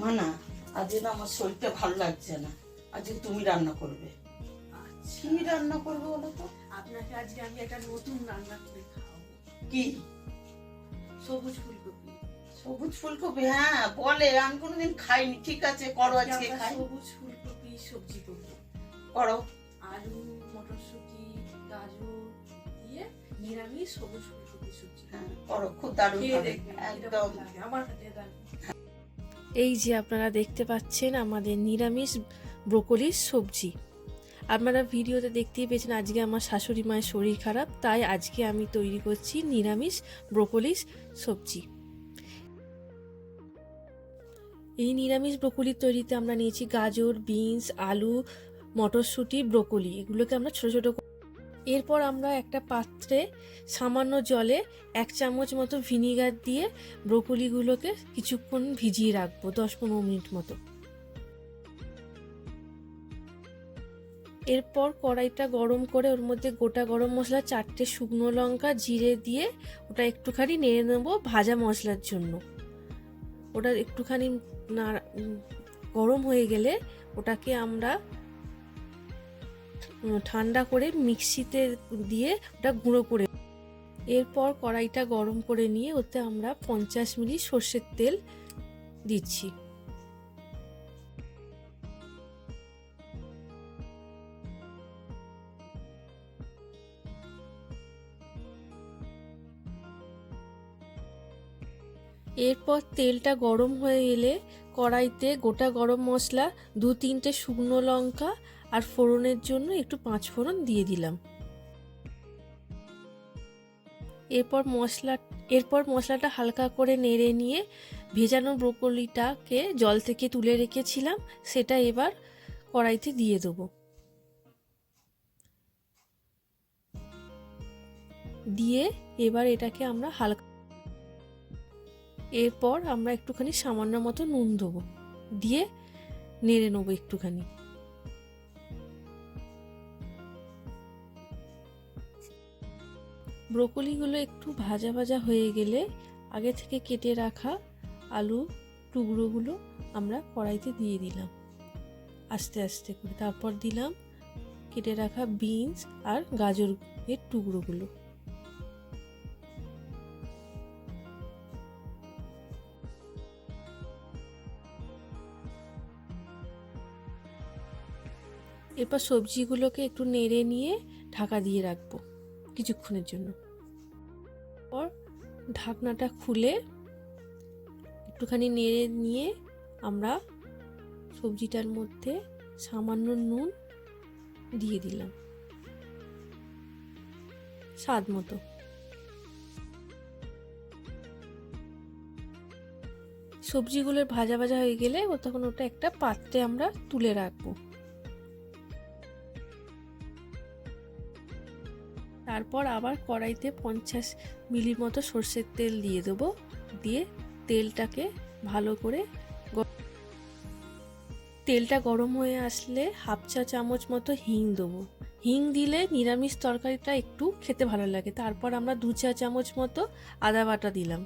মা না, আজকে না আমার শরীরটা ভালো লাগছে না, আজকে তুমি রান্না করবে। আচ্ছা, কি রান্না করবে বলো তো? আপনাকে আজকে আমি একটা নতুন রান্না করে খাওয়াবো। কি? সবুজ ফুলকপি। সবুজ ফুলকপি? হ্যাঁ বলে, আমি কোনোদিন খাইনি। ঠিক আছে, করো, আজকে আমরা খাই। সবুজ ফুলকপি সবজি করবো। করো। আলু, মটরশুঁটি, গাজর দিয়ে নিরামিষ সবুজ ফুলকপি সবজি। হ্যাঁ করো, খুব দারুণ খেয়ে হবে দেখবেন একদম। কিরকম লাগে, আমার হাতে দারুণ। এই যে আপনারা দেখতে পাচ্ছেন আমাদের নিরামিষ ব্রোকলির সবজি। আপনারা ভিডিওতে দেখতেই পেয়েছেন আজকে আমার শাশুড়ি মায়ের শরীর খারাপ, তাই আজকে আমি তৈরি করছি নিরামিষ ব্রোকলির সবজি। এই নিরামিষ ব্রোকলি তৈরিতে আমরা নিয়েছি গাজর, বিনস, আলু, মটরশুঁটি, ব্রোকলি, এগুলোকে আমরা ছোট ছোট। এরপর আমরা একটা পাত্রে সামান্য জলে 1 চামচ মতো ভিনিগার দিয়ে ব্রোকলিগুলোকে কিছুক্ষণ ভিজিয়ে রাখবো, 10-15 মিনিট মতো। এরপর কড়াইটা গরম করে ওর মধ্যে গোটা গরম মশলা, 4টে শুকনো লঙ্কা, জিরে দিয়ে ওটা একটুখানি নেড়ে নেব ভাজা মশলার জন্য। ওটা একটুখানি গরম হয়ে গেলে ওটাকে আমরা ঠান্ডা করে মিক্সিতে দিয়ে ওটা গুঁড়ো করে। এরপর কড়াইটা গরম করে নিয়ে ওতে আমরা 50 মিলি সর্ষের তেল দিচ্ছি। এরপর তেলটা গরম হয়ে এলে কড়াইতে গোটা গরম মশলা, 2-3টে শুকনো লঙ্কা আর ফোড়নের জন্য একটু 5 ফোড়ন দিয়ে দিলাম। এরপর মশলাটা হালকা করে নেড়ে নিয়ে ভেজানো ব্রোকলিটাকে জল থেকে তুলে রেখেছিলাম সেটা এবার কড়াইতে দিয়ে দেবো। দিয়ে এবার এটাকে আমরা এরপর আমরা একটুখানি সামান্য মতো নুন দেবো, দিয়ে নেড়ে নেবো একটুখানি। ব্রোকলিগুলো একটু ভাজা ভাজা হয়ে গেলে আগে থেকে কেটে রাখা আলু টুকরোগুলো আমরা কড়াইতে দিয়ে দিলাম আস্তে আস্তে করে। তারপর দিলাম কেটে রাখা বিনস আর গাজরের টুকরোগুলো। এরপর সবজিগুলোকে একটু নেড়ে নিয়ে ঢাকা দিয়ে রাখবো কিছুক্ষণের জন্য। পর ঢাকনাটা খুলে একটুখানি নেড়ে নিয়ে আমরা সবজিটার মধ্যে সামান্য নুন দিয়ে দিলাম স্বাদ মতো। সবজিগুলোর ভাজা ভাজা হয়ে গেলে তখন ওটা একটা পাত্রে আমরা তুলে রাখবো। তারপর আবার কড়াইতে 50 মিলি মতো সর্ষের তেল দিয়ে দেবো, দিয়ে তেলটাকে ভালো করে তেলটা গরম হয়ে আসলে 1/2 চা চামচ মতো হিং দেবো। হিং দিলে নিরামিষ তরকারিটা একটু খেতে ভালো লাগে। তারপর আমরা 2 চা চামচ মতো আদা বাটা দিলাম,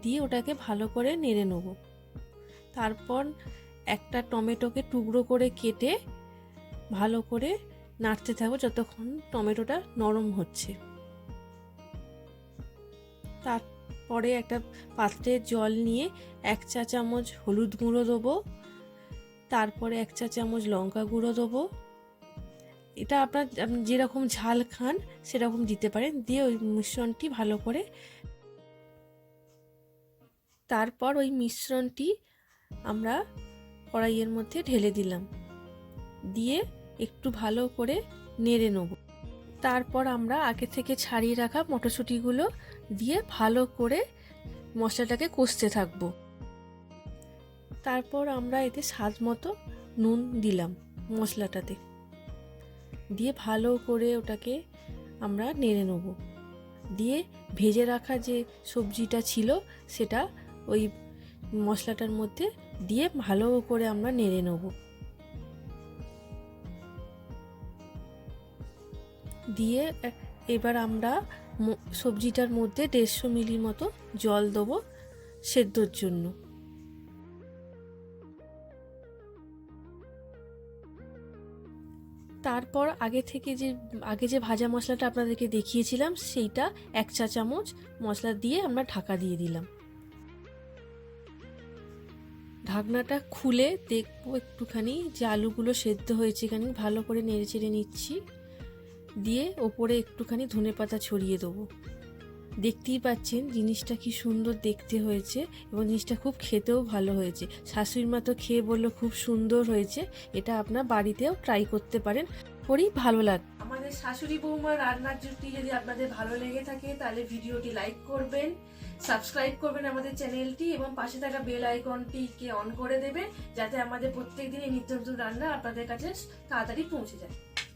দিয়ে ওটাকে ভালো করে নেড়ে নেব। তারপর একটা টমেটোকে টুকরো করে কেটে ভালো করে নাড়তে থাকবো যতক্ষণ টমেটোটা নরম হচ্ছে। তারপরে একটা পাত্রে জল নিয়ে 1 চা চামচ হলুদ গুঁড়ো দেবো, তারপরে 1 চা চামচ লঙ্কা গুঁড়ো দেবো। এটা আপনার যেরকম ঝাল খান সেরকম দিতে পারেন। দিয়ে ওই মিশ্রণটি ভালো করে, তারপর ওই মিশ্রণটি আমরা কড়াইয়ের মধ্যে ঢেলে দিলাম, দিয়ে একটু ভালো করে নেড়ে নেব। তারপর আমরা আগে থেকে ছাড়িয়ে রাখা মটরশুঁটিগুলো দিয়ে ভালো করে মশলাটাকে কষতে থাকবো। তারপর আমরা এতে স্বাদ মতো নুন দিলাম মশলাটাতে, দিয়ে ভালো করে ওটাকে আমরা নেড়ে নেব। দিয়ে ভেজে রাখা যে সবজিটা ছিল সেটা ওই মশলাটার মধ্যে দিয়ে ভালো করে আমরা নেড়ে নেব। দিয়ে এবার আমরা সবজিটার মধ্যে 150 মিলি মতো জল দেবো সেদ্ধর জন্য। তারপর আগে যে ভাজা মশলাটা আপনাদেরকে দেখিয়েছিলাম সেইটা 1 চা চামচ মশলা দিয়ে আমরা ঢাকা দিয়ে দিলাম। ঢাকনাটা খুলে দেখবো একটুখানি যে আলুগুলো সেদ্ধ হয়েছে, এখানে ভালো করে নেড়ে চেড়ে নিচ্ছি, দিয়ে ওপরে একটুখানি ধনেপাতা ছড়িয়ে দেবো। দেখতেই পাচ্ছেন জিনিসটা কি সুন্দর দেখতে হয়েছে এবং জিনিসটা খুব খেতেও ভালো হয়েছে। শাশুড়ি মা তো খেয়ে বললো খুব সুন্দর হয়েছে, এটা আপনার বাড়িতেও ট্রাই করতে পারেন, করেই ভালো লাগে। আমাদের শাশুড়ি বৌমার রান্নার জুটি যদি আপনাদের ভালো লেগে থাকে তাহলে ভিডিওটি লাইক করবেন, সাবস্ক্রাইব করবেন আমাদের চ্যানেলটি এবং পাশে থাকা বেল আইকনটিকে অন করে দেবেন যাতে আমাদের প্রত্যেক দিনই নিত্য নতুন রান্না আপনাদের কাছে তাড়াতাড়ি পৌঁছে যায়।